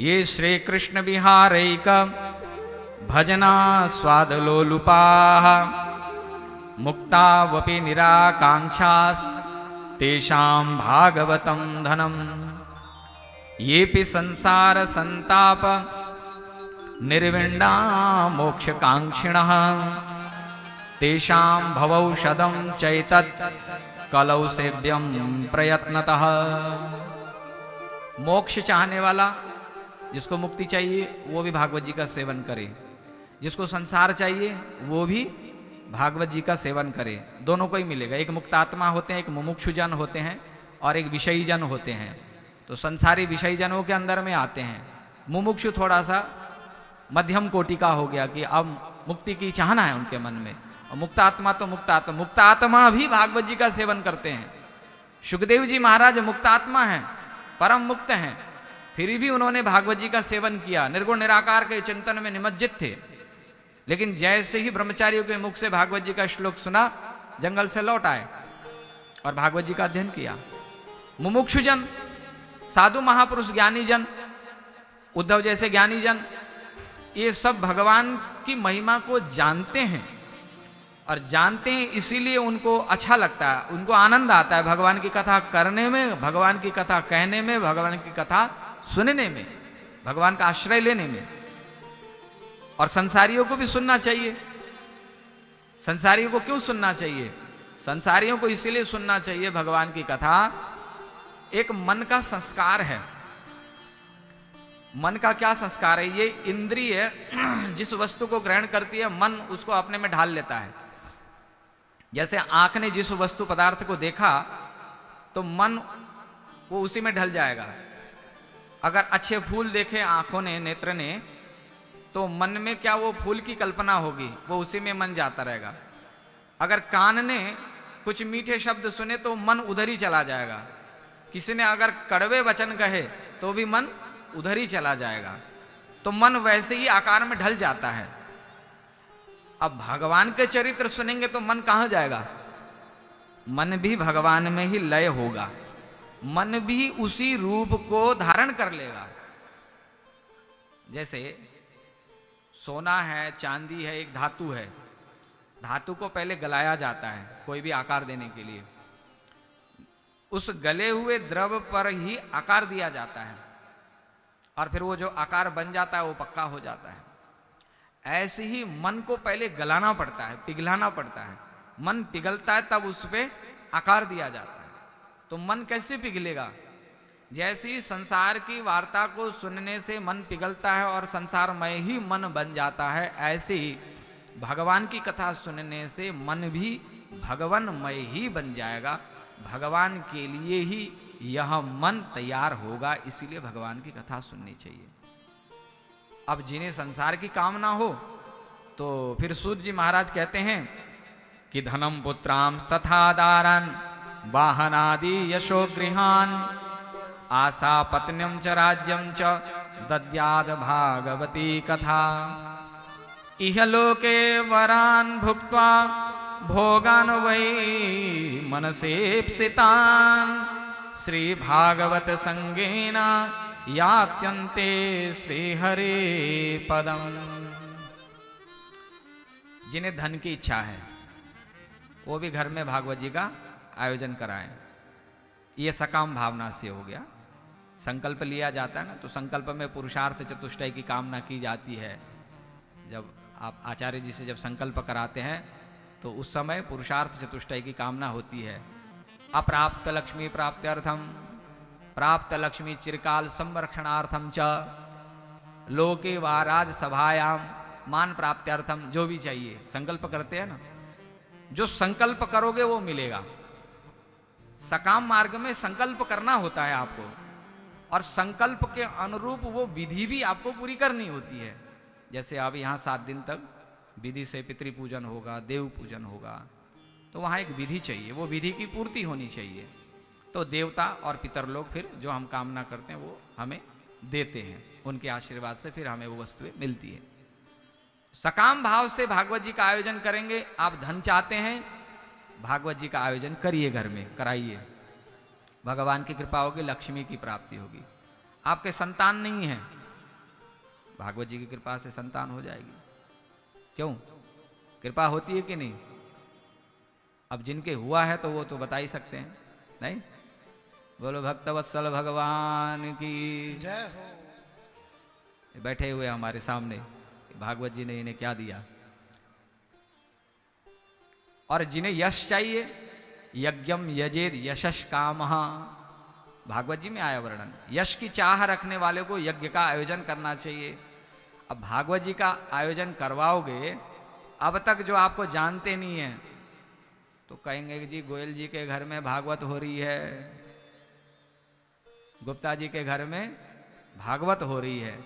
ये श्री कृष्ण विहारैक भजना स्वादलोलुपाः मुक्तावपि निराकाङ्क्षास् तेषां भागवतं धनम् येऽपि संसार संताप निर्विण्णा मोक्षकाङ्क्षिणः तेषां भवौषधं चैतत् कलौ सेव्यं प्रयत्नतः। मोक्ष चाहने वाला, जिसको मुक्ति चाहिए वो भी भागवत जी का सेवन करे, जिसको संसार चाहिए वो भी भागवत जी का सेवन करे। दोनों को ही मिलेगा। एक मुक्त आत्मा होते हैं, एक मुमुक्षु जन होते हैं और एक विषयी जन होते हैं। तो संसारी विषयी जनों के अंदर में आते हैं। मुमुक्षु थोड़ा सा मध्यम कोटि का हो गया कि अब मुक्ति की चाहना है उनके मन में। और मुक्त आत्मा तो मुक्त आत्मा भी भागवत जी का सेवन करते हैं। सुखदेव जी महाराज मुक्त आत्मा हैं, परम मुक्त हैं, फिर भी उन्होंने भागवत जी का सेवन किया। निर्गुण निराकार के चिंतन में निमज्जित थे। लेकिन जैसे ही ब्रह्मचारियों के मुख से भागवत जी का श्लोक सुना, जंगल से लौट आए और भागवत जी का अध्ययन किया। मुमुक्षु जन, साधु महापुरुष, ज्ञानी जन, उद्धव जैसे ज्ञानी जन, ये सब भगवान की महिमा को जानते हैं और जानते हैं इसीलिए उनको अच्छा लगता है, उनको आनंद आता है भगवान की कथा करने में, भगवान की कथा कहने में, भगवान की कथा सुनने में, भगवान का आश्रय लेने में। और संसारियों को भी सुनना चाहिए। संसारियों को क्यों सुनना चाहिए? संसारियों को इसीलिए सुनना चाहिए भगवान की कथा। एक मन का संस्कार है। मन का क्या संस्कार है? ये इंद्रिय जिस वस्तु को ग्रहण करती है, मन उसको अपने में ढाल लेता है। जैसे आंख ने जिस वस्तु पदार्थ को देखा तो मन वो उसी में ढल जाएगा। अगर अच्छे फूल देखे आंखों ने, नेत्र ने, तो मन में क्या वो फूल की कल्पना होगी, वो उसी में मन जाता रहेगा। अगर कान ने कुछ मीठे शब्द सुने तो मन उधर ही चला जाएगा। किसी ने अगर कड़वे वचन कहे तो भी मन उधर ही चला जाएगा। तो मन वैसे ही आकार में ढल जाता है। अब भगवान के चरित्र सुनेंगे तो मन कहां जाएगा? मन भी भगवान में ही लय होगा, मन भी उसी रूप को धारण कर लेगा। जैसे सोना है, चांदी है, एक धातु है। धातु को पहले गलाया जाता है कोई भी आकार देने के लिए। उस गले हुए द्रव पर ही आकार दिया जाता है और फिर वो जो आकार बन जाता है वो पक्का हो जाता है। ऐसे ही मन को पहले गलाना पड़ता है, पिघलाना पड़ता है। मन पिघलता है तब उस पे आकार दिया जाता है। तो मन कैसे पिघलेगा? जैसे ही संसार की वार्ता को सुनने से मन पिघलता है और संसारमय ही मन बन जाता है, ऐसे ही भगवान की कथा सुनने से मन भी भगवानमय ही बन जाएगा। भगवान के लिए ही यह मन तैयार होगा। इसीलिए भगवान की कथा सुननी चाहिए। अब जिन्हें संसार की कामना हो तो फिर सूत जी महाराज कहते हैं कि धनम पुत्रां तथा दारान वाहनादि यशो गृहान आशा पत्न्यम च राज्यम च दद्याद भागवती कथा इहलोके वरान भुक्त्वा भोगान वै मनसेप्सितान श्री भागवत संगेन यात्यन्ते श्री हरे पदम। जिन्हें धन की इच्छा है वो भी घर में भागवत जी का आयोजन कराएं। ये सकाम भावना से हो गया। संकल्प लिया जाता है ना, तो संकल्प में पुरुषार्थ चतुष्टय की कामना की जाती है। जब आप आचार्य जी से जब संकल्प कराते हैं तो उस समय पुरुषार्थ चतुष्टय की कामना होती है। अप्राप्त लक्ष्मी प्राप्त्यर्थम, प्राप्त लक्ष्मी चिरकाल संरक्षणार्थम च, लोके वा राज सभायाम मान प्राप्त्यर्थम, जो भी चाहिए संकल्प करते हैं ना। जो संकल्प करोगे वो मिलेगा। सकाम मार्ग में संकल्प करना होता है आपको, और संकल्प के अनुरूप वो विधि भी आपको पूरी करनी होती है। जैसे अब यहाँ 7 दिन तक विधि से पितृ पूजन होगा, देव पूजन होगा, तो वहाँ एक विधि चाहिए, वो विधि की पूर्ति होनी चाहिए। तो देवता और पितर लोग फिर जो हम कामना करते हैं वो हमें देते हैं, उनके आशीर्वाद से फिर हमें वो वस्तुएं मिलती है। सकाम भाव से भागवत जी का आयोजन करेंगे। आप धन चाहते हैं, भागवत जी का आयोजन करिए, घर में कराइए। भगवान की कृपा होगी, लक्ष्मी की प्राप्ति होगी। आपके संतान नहीं है भागवत जी की कृपा से संतान हो जाएगी। क्यों? कृपा होती है कि नहीं? अब जिनके हुआ है तो वो तो बता ही सकते हैं, नहीं? बोलो भक्तवत्सल भगवान की जय हो। बैठे हुए हमारे सामने, भागवत जी ने इन्हें क्या दिया। और जिन्हें यश चाहिए, यज्ञम यजेद यशश कामः, भागवत जी में आया वर्णन। यश की चाह रखने वाले को यज्ञ का आयोजन करना चाहिए। अब भागवत जी का आयोजन करवाओगे, अब तक जो आपको जानते नहीं है तो कहेंगे कि जी गोयल जी के घर में भागवत हो रही है, गुप्ता जी के घर में भागवत हो रही है।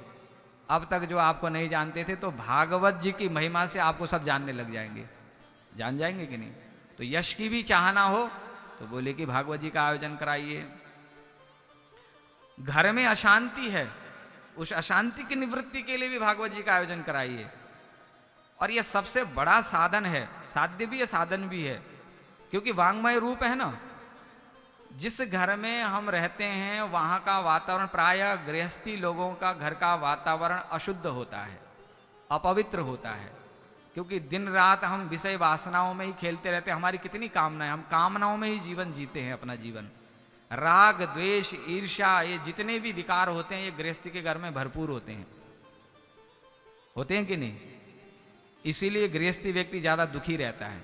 अब तक जो आपको नहीं जानते थे तो भागवत जी की महिमा से आपको सब जानने लग जाएंगे, जान जाएंगे कि नहीं? तो यश की भी चाहना हो तो बोले कि भागवत जी का आयोजन कराइए। घर में अशांति है, उस अशांति की निवृत्ति के लिए भी भागवत जी का आयोजन कराइए। और यह सबसे बड़ा साधन है, साध्य भी है साधन भी है, क्योंकि वांग्मय रूप है ना। जिस घर में हम रहते हैं वहाँ का वातावरण, प्रायः गृहस्थी लोगों का घर का वातावरण अशुद्ध होता है, अपवित्र होता है, क्योंकि दिन रात हम विषय वासनाओं में ही खेलते रहते हैं। हमारी कितनी कामनाएं, हम कामनाओं में ही जीवन जीते हैं अपना जीवन। राग द्वेष ईर्ष्या, ये जितने भी विकार होते हैं ये गृहस्थी के घर में भरपूर होते हैं कि नहीं? इसीलिए गृहस्थी व्यक्ति ज़्यादा दुखी रहता है,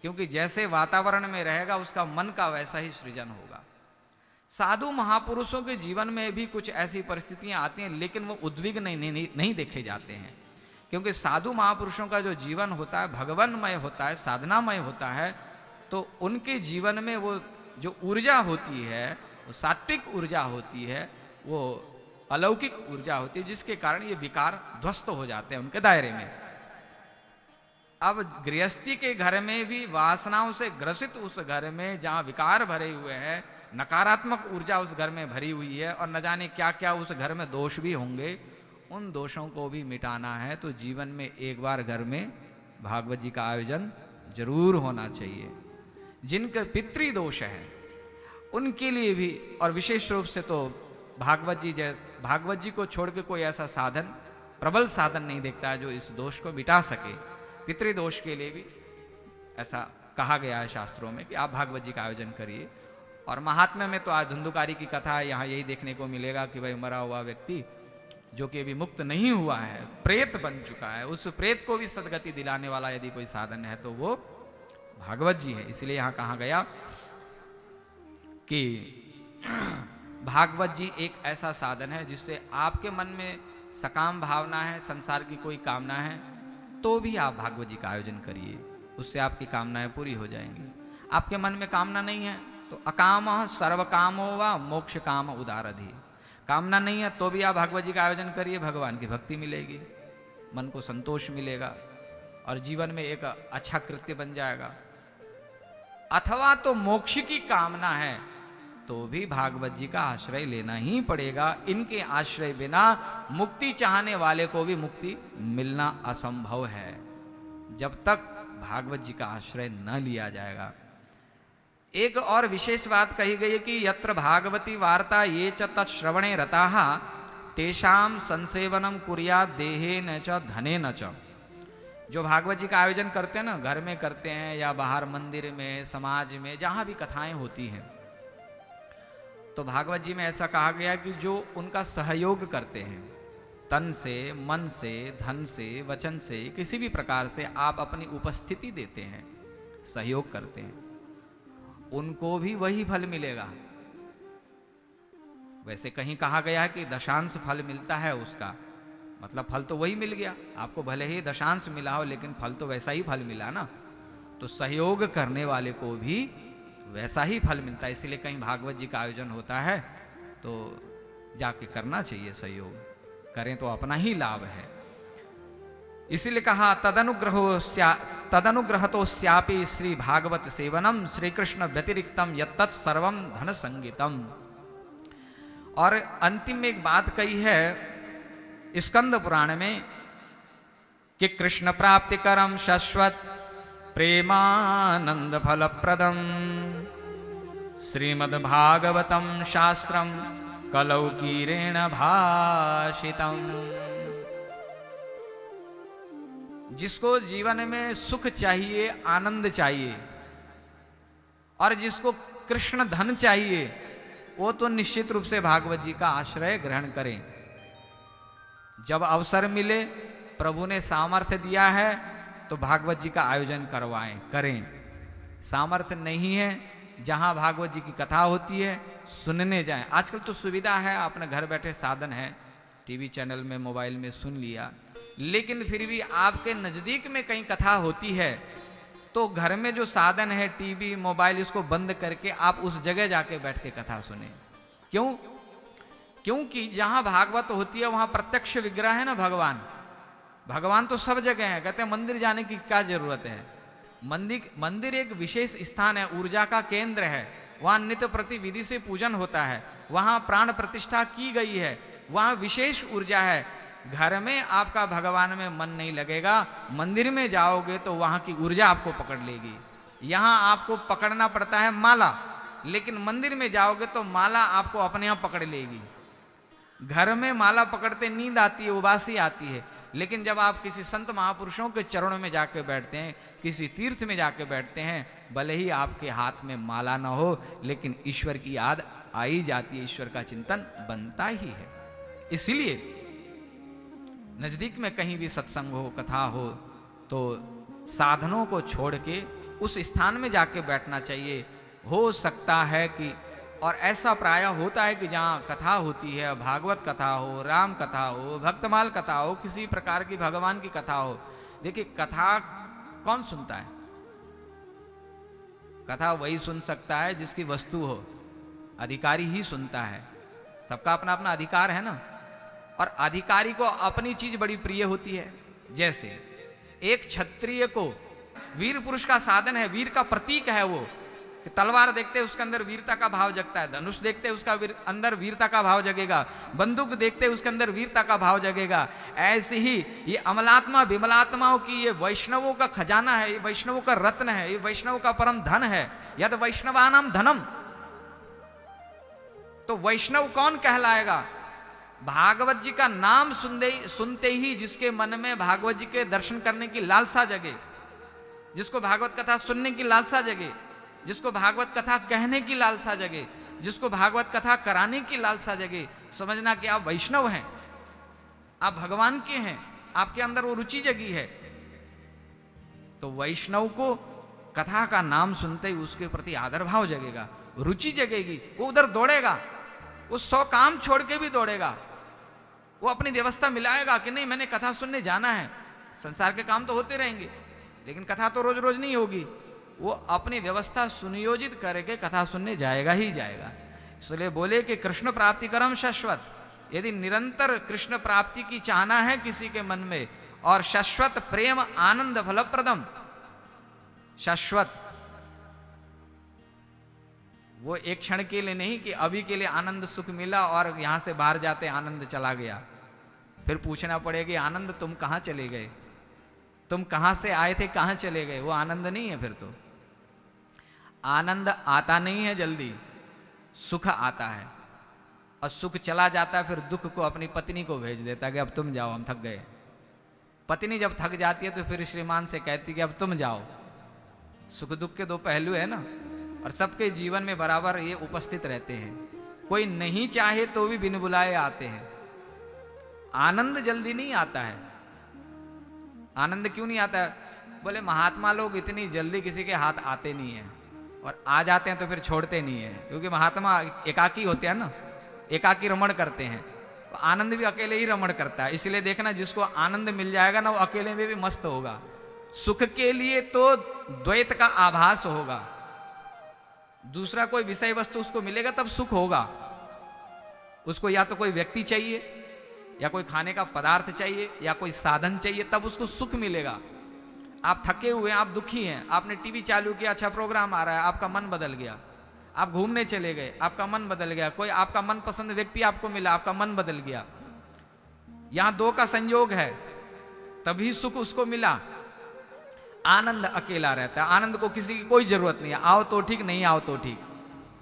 क्योंकि जैसे वातावरण में रहेगा उसका मन का वैसा ही सृजन होगा। साधु महापुरुषों के जीवन में भी कुछ ऐसी परिस्थितियां आती हैं, लेकिन वो उद्विग्न नहीं देखे जाते हैं, क्योंकि साधु महापुरुषों का जो जीवन होता है भगवानमय होता है, साधनामय होता है। तो उनके जीवन में वो जो ऊर्जा होती है, वो सात्विक ऊर्जा होती है, वो अलौकिक ऊर्जा होती है, जिसके कारण ये विकार ध्वस्त हो जाते हैं उनके दायरे में। अब गृहस्थी के घर में भी वासनाओं से ग्रसित उस घर में जहाँ विकार भरे हुए हैं, नकारात्मक ऊर्जा उस घर में भरी हुई है, और न जाने क्या क्या उस घर में दोष भी होंगे, उन दोषों को भी मिटाना है तो जीवन में एक बार घर में भागवत जी का आयोजन जरूर होना चाहिए। जिनके पितृ दोष हैं उनके लिए भी, और विशेष रूप से तो भागवत जी को छोड़ के कोई ऐसा साधन, प्रबल साधन नहीं देखता है जो इस दोष को मिटा सके। पितृदोष के लिए भी ऐसा कहा गया है शास्त्रों में कि आप भागवत जी का आयोजन करिए। और महात्म्य में तो आज धुंधुकारी की कथा है, यहाँ यही देखने को मिलेगा कि भाई मरा हुआ व्यक्ति जो कि अभी मुक्त नहीं हुआ है, प्रेत बन चुका है, उस प्रेत को भी सदगति दिलाने वाला यदि कोई साधन है तो वो भागवत जी है। इसलिए यहाँ कहा गया कि भागवत जी एक ऐसा साधन है जिससे आपके मन में सकाम भावना है, संसार की कोई कामना है, तो भी आप भागवत जी का आयोजन करिए, उससे आपकी कामनाएं पूरी हो जाएंगी। आपके मन में कामना नहीं है तो अकाम सर्व कामो वा मोक्ष काम उदारधि, कामना नहीं है तो भी आप भागवत जी का आयोजन करिए, भगवान की भक्ति मिलेगी, मन को संतोष मिलेगा और जीवन में एक अच्छा कृत्य बन जाएगा। अथवा तो मोक्ष की कामना है तो भी भागवत जी का आश्रय लेना ही पड़ेगा। इनके आश्रय बिना मुक्ति चाहने वाले को भी मुक्ति मिलना असंभव है, जब तक भागवत जी का आश्रय न लिया जाएगा। एक और विशेष बात कही गई है कि यत्र भागवती वार्ता ये च तत्श्रवणे रताः तेषाम संसेवनम कुर्यात् देहेन च धनेन च। जो भागवत जी का आयोजन करते हैं ना, घर में करते हैं या बाहर मंदिर में, समाज में, जहाँ भी कथाएं होती हैं, तो भागवत जी में ऐसा कहा गया कि जो उनका सहयोग करते हैं, तन से, मन से, धन से, वचन से, किसी भी प्रकार से आप अपनी उपस्थिति देते हैं, सहयोग करते हैं, उनको भी वही फल मिलेगा। वैसे कहीं कहा गया है कि दशांश फल मिलता है उसका, मतलब फल तो वही मिल गया आपको, भले ही दशांश मिला हो लेकिन फल तो वैसा ही फल मिला ना। तो सहयोग करने वाले को भी वैसा ही फल मिलता है। इसलिए कहीं भागवत जी का आयोजन होता है तो जाके करना चाहिए, सहयोग करें तो अपना ही लाभ है। इसीलिए कहा तदनुग्रहतोस्यापि श्री भागवत सेवनम श्री कृष्ण व्यतिरिक्तम यत्तत् सर्वम धन संगीतम। और अंतिम में एक बात कही है स्कंद पुराण में कि कृष्ण प्राप्ति करम शाश्वत प्रेमानंद फलप्रदम श्रीमद्भागवतम शास्त्रम कलौकीरेण भाषितम। जिसको जीवन में सुख चाहिए, आनंद चाहिए, और जिसको कृष्ण धन चाहिए, वो तो निश्चित रूप से भागवत जी का आश्रय ग्रहण करें। जब अवसर मिले, प्रभु ने सामर्थ्य दिया है तो भागवत जी का आयोजन करवाएं, करें। सामर्थ्य नहीं है, जहां भागवत जी की कथा होती है सुनने जाएं। आजकल तो सुविधा है, अपने घर बैठे साधन है, टीवी चैनल में, मोबाइल में सुन लिया। लेकिन फिर भी आपके नजदीक में कहीं कथा होती है तो घर में जो साधन है, टीवी, मोबाइल, इसको बंद करके आप उस जगह जाके बैठ के कथा सुने। क्यों? क्योंकि जहां भागवत होती है वहां प्रत्यक्ष विग्रह है ना भगवान। भगवान तो सब जगह है। कहते हैं मंदिर जाने की क्या जरूरत है। मंदिर एक विशेष स्थान है, ऊर्जा का केंद्र है। वहां नित्य प्रति विधि से पूजन होता है, वहां प्राण प्रतिष्ठा की गई है, वहां विशेष ऊर्जा है। घर में आपका भगवान में मन नहीं लगेगा, मंदिर में जाओगे तो वहां की ऊर्जा आपको पकड़ लेगी। यहां आपको पकड़ना पड़ता है माला, लेकिन मंदिर में जाओगे तो माला आपको अपने आप पकड़ लेगी। घर में माला पकड़ते नींद आती है, उबासी आती है, लेकिन जब आप किसी संत महापुरुषों के चरणों में जाके बैठते हैं, किसी तीर्थ में जाके बैठते हैं, भले ही आपके हाथ में माला ना हो, लेकिन ईश्वर की याद आई जाती है, ईश्वर का चिंतन बनता ही है। इसलिए नजदीक में कहीं भी सत्संग हो, कथा हो, तो साधनों को छोड़ के उस स्थान में जाके बैठना चाहिए। हो सकता है कि, और ऐसा प्राय होता है कि जहाँ कथा होती है, भागवत कथा हो, राम कथा हो, भक्तमाल कथा हो, किसी प्रकार की भगवान की कथा हो। देखिए, कथा कौन सुनता है? कथा वही सुन सकता है जिसकी वस्तु हो, अधिकारी ही सुनता है। सबका अपना अपना अधिकार है ना, और अधिकारी को अपनी चीज बड़ी प्रिय होती है। जैसे एक क्षत्रिय को वीर पुरुष का साधन है, वीर का प्रतीक है वो, कि तलवार देखते उसके अंदर वीरता का भाव जगता है, धनुष देखते उसका अंदर वीरता का भाव जगेगा, बंदूक देखते उसके अंदर वीरता का भाव जगेगा। ऐसे ही ये अमलात्मा विमलात्माओं की, ये वैष्णवों का खजाना है, ये वैष्णवों का रत्न है, ये वैष्णवों का परम धन है। यद वैष्णवानाम धनम। तो वैष्णव कौन कहलाएगा? भागवत जी का नाम सुनते ही जिसके मन में भागवत जी के दर्शन करने की लालसा जगे, जिसको भागवत कथा सुनने की लालसा जगे, जिसको भागवत कथा कहने की लालसा जगे, जिसको भागवत कथा कराने की लालसा जगे, समझना कि आप वैष्णव हैं, आप भगवान के हैं, आपके अंदर वो रुचि जगी है। तो वैष्णव को कथा का नाम सुनते ही उसके प्रति आदर भाव जगेगा, रुचि जगेगी, वो उधर दौड़ेगा, वो 100 काम छोड़ के भी दौड़ेगा, वो अपनी व्यवस्था मिलाएगा कि नहीं, मैंने कथा सुनने जाना है। संसार के काम तो होते रहेंगे, लेकिन कथा तो रोज रोज नहीं होगी। वो अपनी व्यवस्था सुनियोजित करके कथा सुनने जाएगा ही जाएगा। इसलिए बोले कि कृष्ण प्राप्ति करम शाश्वत। यदि निरंतर कृष्ण प्राप्ति की चाहना है किसी के मन में, और शाश्वत प्रेम आनंद फलप्रदम, शाश्वत वो एक क्षण के लिए नहीं कि अभी के लिए आनंद सुख मिला और यहां से बाहर जाते आनंद चला गया, फिर पूछना पड़ेगा आनंद तुम कहां चले गए, तुम कहां से आए थे, कहां चले गए। वो आनंद नहीं है। फिर तो आनंद आता नहीं है जल्दी, सुख आता है, और सुख चला जाता है, फिर दुख को अपनी पत्नी को भेज देता है कि अब तुम जाओ, हम थक गए। पत्नी जब थक जाती है तो फिर श्रीमान से कहती कि अब तुम जाओ। सुख दुख के दो पहलू है ना, और सबके जीवन में बराबर ये उपस्थित रहते हैं। कोई नहीं चाहे तो भी बिन बुलाए आते हैं। आनंद जल्दी नहीं आता है। आनंद क्यों नहीं आता है? बोले महात्मा लोग इतनी जल्दी किसी के हाथ आते नहीं है, और आ जाते हैं तो फिर छोड़ते नहीं है, क्योंकि महात्मा एकाकी होते हैं ना, एकाकी रमण करते हैं। तो आनंद भी अकेले ही रमण करता है। इसलिए देखना, जिसको आनंद मिल जाएगा ना, वो अकेले में भी मस्त होगा। सुख के लिए तो द्वैत का आभास होगा, दूसरा कोई विषय वस्तु उसको मिलेगा तब सुख होगा। उसको या तो कोई व्यक्ति चाहिए, या कोई खाने का पदार्थ चाहिए, या कोई साधन चाहिए, तब उसको सुख मिलेगा। आप थके हुए हैं, आप दुखी हैं, आपने टीवी चालू किया, अच्छा प्रोग्राम आ रहा है, आपका मन बदल गया। आप घूमने चले गए, आपका मन बदल गया। कोई आपका मनपसंद व्यक्ति आपको मिला, आपका मन बदल गया। यहां दो का संयोग है, तभी सुख उसको मिला। आनंद अकेला रहता है। आनंद को किसी की कोई जरूरत नहीं है। आओ तो ठीक, नहीं आओ तो ठीक।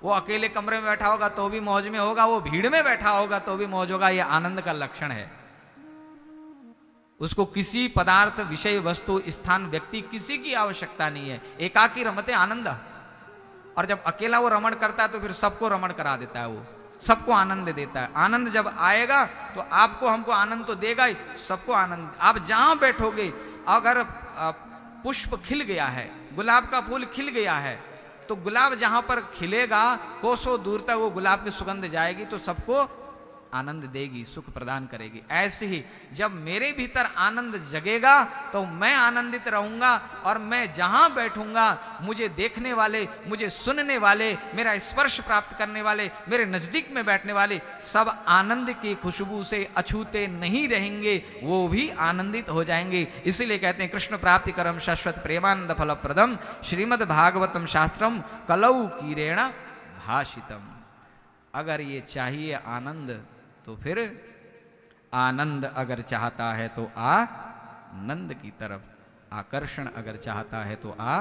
वो अकेले कमरे में बैठा होगा तो भी मौज में होगा, वो भीड़ में बैठा होगा तो भी मौज होगा। ये आनंद का लक्षण है। उसको किसी पदार्थ, विषय, वस्तु, स्थान, व्यक्ति, किसी की आवश्यकता नहीं है। एकाकी रमते आनंद। और जब अकेला वो रमण करता है तो फिर सबको रमण करा देता है, वो सबको आनंद देता है। आनंद जब आएगा तो आपको हमको आनंद तो देगा ही, सबको आनंद। आप जहां बैठोगे, अगर पुष्प खिल गया है, गुलाब का फूल खिल गया है, तो गुलाब जहां पर खिलेगा कोसों दूर तक वो गुलाब की सुगंध जाएगी, तो सबको आनंद देगी, सुख प्रदान करेगी। ऐसे ही जब मेरे भीतर आनंद जगेगा तो मैं आनंदित रहूंगा, और मैं जहां बैठूंगा मुझे देखने वाले, मुझे सुनने वाले, मेरा स्पर्श प्राप्त करने वाले, मेरे नजदीक में बैठने वाले सब आनंद की खुशबू से अछूते नहीं रहेंगे, वो भी आनंदित हो जाएंगे। इसीलिए कहते हैं कृष्ण प्राप्ति करम शाश्वत प्रेमानंद फलप्रदम श्रीमद् भागवतम शास्त्रम कलौ कीरेण भाषितम। अगर ये चाहिए आनंद तो फिर आनंद अगर चाहता है तो आनंद की तरफ, आकर्षण अगर चाहता है तो आ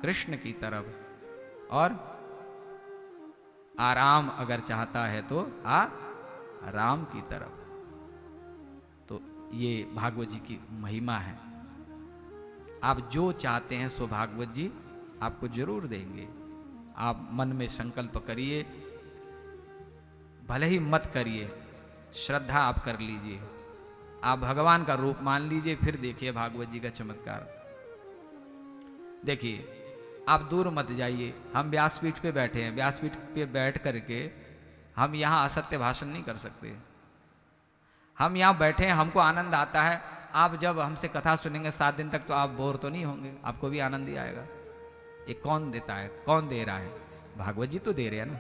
कृष्ण की तरफ, और आराम अगर चाहता है तो आ राम की तरफ। तो ये भागवत जी की महिमा है। आप जो चाहते हैं सो भागवत जी आपको जरूर देंगे। आप मन में संकल्प करिए, भले ही मत करिए, श्रद्धा आप कर लीजिए, आप भगवान का रूप मान लीजिए, फिर देखिए भागवत जी का चमत्कार। देखिए, आप दूर मत जाइए। हम व्यासपीठ पे बैठे हैं, व्यासपीठ पे बैठ करके हम यहाँ असत्य भाषण नहीं कर सकते। हम यहाँ बैठे हैं, हमको आनंद आता है। आप जब हमसे कथा सुनेंगे 7 दिन तक तो आप बोर तो नहीं होंगे, आपको भी आनंद ही आएगा। ये कौन देता है, कौन दे रहा है? भागवत जी तो दे रहे हैं ना।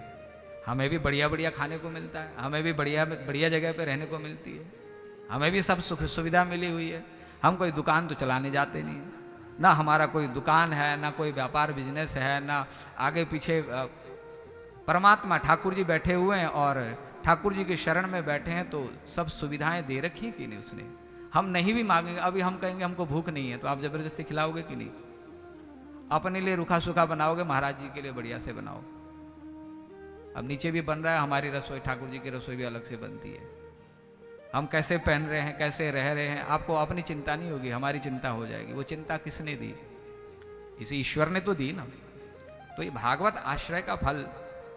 हमें भी बढ़िया बढ़िया खाने को मिलता है, हमें भी बढ़िया बढ़िया जगह पे रहने को मिलती है, हमें भी सब सुख सुविधा मिली हुई है। हम कोई दुकान तो चलाने जाते नहीं, ना हमारा कोई दुकान है, ना कोई व्यापार बिजनेस है, ना आगे पीछे। परमात्मा ठाकुर जी बैठे हुए हैं और ठाकुर जी के शरण में बैठे हैं, तो सब सुविधाएं दे रखी कि नहीं उसने। हम नहीं भी मांगेंगे, अभी हम कहेंगे हमको भूख नहीं है, तो आप जबरदस्ती खिलाओगे कि नहीं? अपने लिए रूखा सूखा बनाओगे, महाराज जी के लिए बढ़िया से बनाओ। अब नीचे भी बन रहा है, हमारी रसोई, ठाकुर जी की रसोई भी अलग से बनती है। हम कैसे पहन रहे हैं, कैसे रह रहे हैं, आपको अपनी चिंता नहीं होगी, हमारी चिंता हो जाएगी। वो चिंता किसने दी? इसी ईश्वर ने तो दी ना। तो ये भागवत आश्रय का फल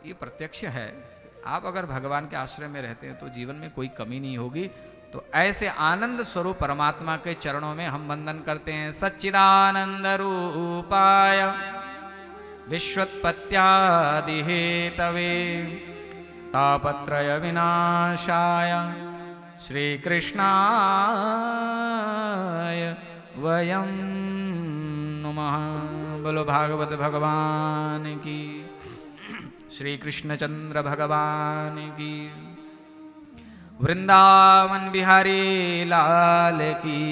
ये प्रत्यक्ष है। आप अगर भगवान के आश्रय में रहते हैं तो जीवन में कोई कमी नहीं होगी। तो ऐसे आनंद स्वरूप परमात्मा के चरणों में हम वंदन करते हैं। सच्चिदानंद रूपाय विश्वोत्पत्त्यादि हेतवे तापत्रय विनाशाय श्री कृष्णाय वयं नुमः। बोलो भागवत भगवान की, श्री कृष्णचंद्र भगवान की, वृंदावन बिहारी लाल की।